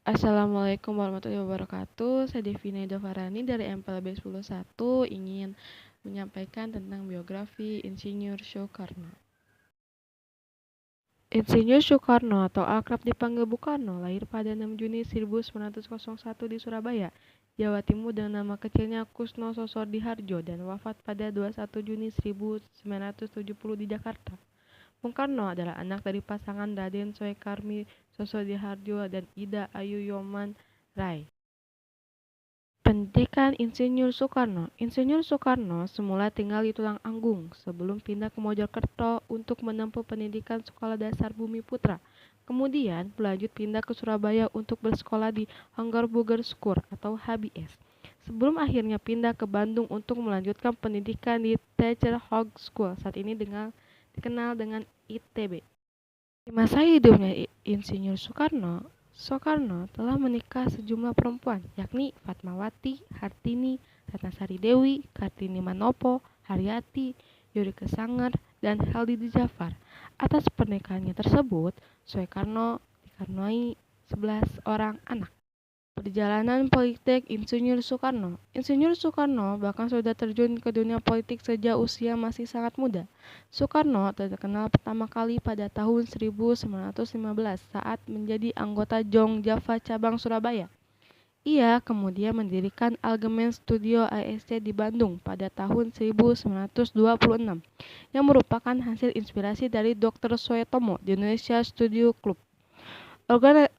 Assalamualaikum warahmatullahi wabarakatuh. Saya Devina Farani dari MPLB 101 ingin menyampaikan tentang biografi Insinyur Soekarno. Insinyur Soekarno atau akrab dipanggil Bung Karno lahir pada 6 Juni 1901 di Surabaya, Jawa Timur dengan nama kecilnya Kusno Sosodiharjo dan wafat pada 21 Juni 1970 di Jakarta. Bung Karno adalah anak dari pasangan Raden Soekarmi Sosodiharjo dan Ida Ayu Yoman Rai. Pendidikan Insinyur Soekarno. Insinyur Soekarno semula tinggal di Tulanganggung sebelum pindah ke Mojokerto untuk menempuh pendidikan Sekolah Dasar Bumi Putra. Kemudian berlanjut pindah ke Surabaya untuk bersekolah di Hanggar Burger School atau HBS. Sebelum akhirnya pindah ke Bandung untuk melanjutkan pendidikan di Teacher Hoge School, saat ini dikenal dengan ITB. Di masa hidupnya Insinyur Soekarno telah menikah sejumlah perempuan, yakni Fatmawati, Hartini, Ratnasari Dewi, Kartini Manopo, Haryati, Yurika Sanger, dan Heldi Jafar. Atas pernikahannya tersebut, Soekarno dikaruniai 11 orang anak. Perjalanan politik Insinyur Soekarno. Insinyur Soekarno bahkan sudah terjun ke dunia politik sejak usia masih sangat muda. Soekarno terkenal pertama kali pada tahun 1915 saat menjadi anggota Jong Java cabang Surabaya. Ia kemudian mendirikan Algemen Studio ASC di Bandung pada tahun 1926 yang merupakan hasil inspirasi dari Dr. Suetomo di Indonesia Studio Club.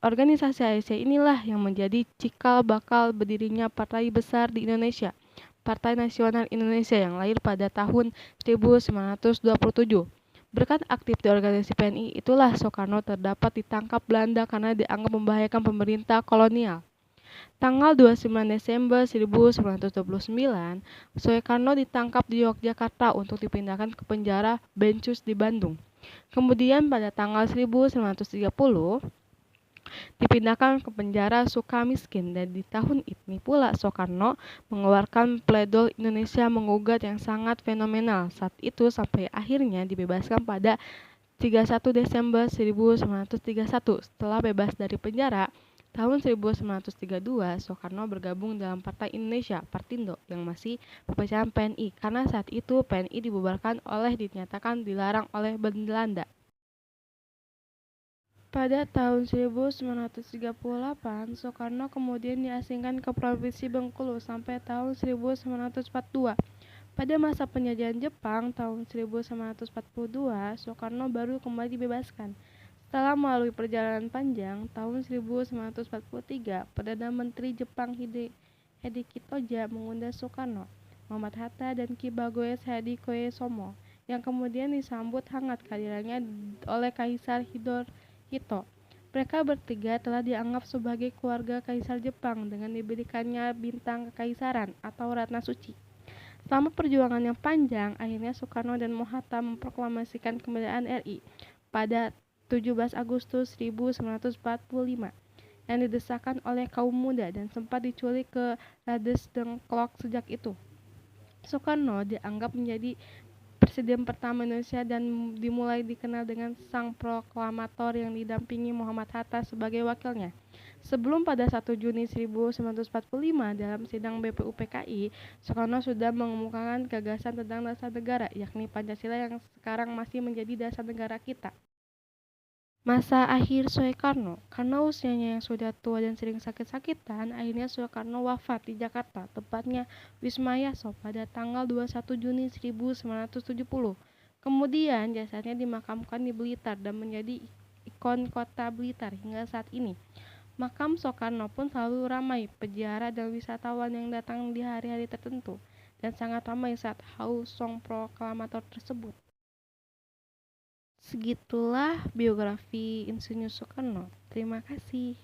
Organisasi ASC inilah yang menjadi cikal bakal berdirinya partai besar di Indonesia, Partai Nasional Indonesia yang lahir pada tahun 1927. Berkat aktif di organisasi PNI, itulah Soekarno terdapat ditangkap Belanda karena dianggap membahayakan pemerintah kolonial. Tanggal 29 Desember 1929, Soekarno ditangkap di Yogyakarta untuk dipindahkan ke penjara Bencus di Bandung. Kemudian pada tanggal 1930, dipindahkan ke penjara Sukamiskin dan di tahun ini pula Soekarno mengeluarkan pledoi Indonesia menggugat yang sangat fenomenal saat itu sampai akhirnya dibebaskan pada 31 Desember 1931. Setelah bebas dari penjara, tahun 1932 Soekarno bergabung dalam Partai Indonesia Partindo yang masih berpecahan PNI karena saat itu PNI dibubarkan oleh dinyatakan dilarang oleh Belanda. Pada tahun 1938, Soekarno kemudian diasingkan ke Provinsi Bengkulu sampai tahun 1942. Pada masa penjajahan Jepang tahun 1942, Soekarno baru kembali dibebaskan. Setelah melalui perjalanan panjang, tahun 1943, Perdana Menteri Jepang Hideki Toja mengundang Soekarno, Muhammad Hatta, dan Ki Bagoes Hadikoesomo, yang kemudian disambut hangat kehadirannya oleh Kaisar Hirohito. Mereka bertiga telah dianggap sebagai keluarga Kaisar Jepang dengan diberikannya bintang kekaisaran atau Ratna Suci. Selama perjuangan yang panjang, akhirnya Soekarno dan Hatta memproklamasikan kemerdekaan RI pada 17 Agustus 1945 yang didesakan oleh kaum muda dan sempat diculik ke Lades Dengklok sejak itu. Soekarno dianggap menjadi Presiden pertama Indonesia dan dimulai dikenal dengan sang proklamator yang didampingi Muhammad Hatta sebagai wakilnya. Sebelum pada 1 Juni 1945 dalam sidang BPUPKI, Soekarno sudah mengemukakan gagasan tentang dasar negara, yakni Pancasila yang sekarang masih menjadi dasar negara kita. Masa akhir Soekarno, karena usianya yang sudah tua dan sering sakit-sakitan, akhirnya Soekarno wafat di Jakarta, tepatnya Wisma Yaso pada tanggal 21 Juni 1970. Kemudian jasadnya dimakamkan di Blitar dan menjadi ikon kota Blitar hingga saat ini. Makam Soekarno pun selalu ramai peziarah dan wisatawan yang datang di hari-hari tertentu, dan sangat ramai saat haul song proklamator tersebut. Segitulah biografi Insinyur Soekarno. Terima kasih.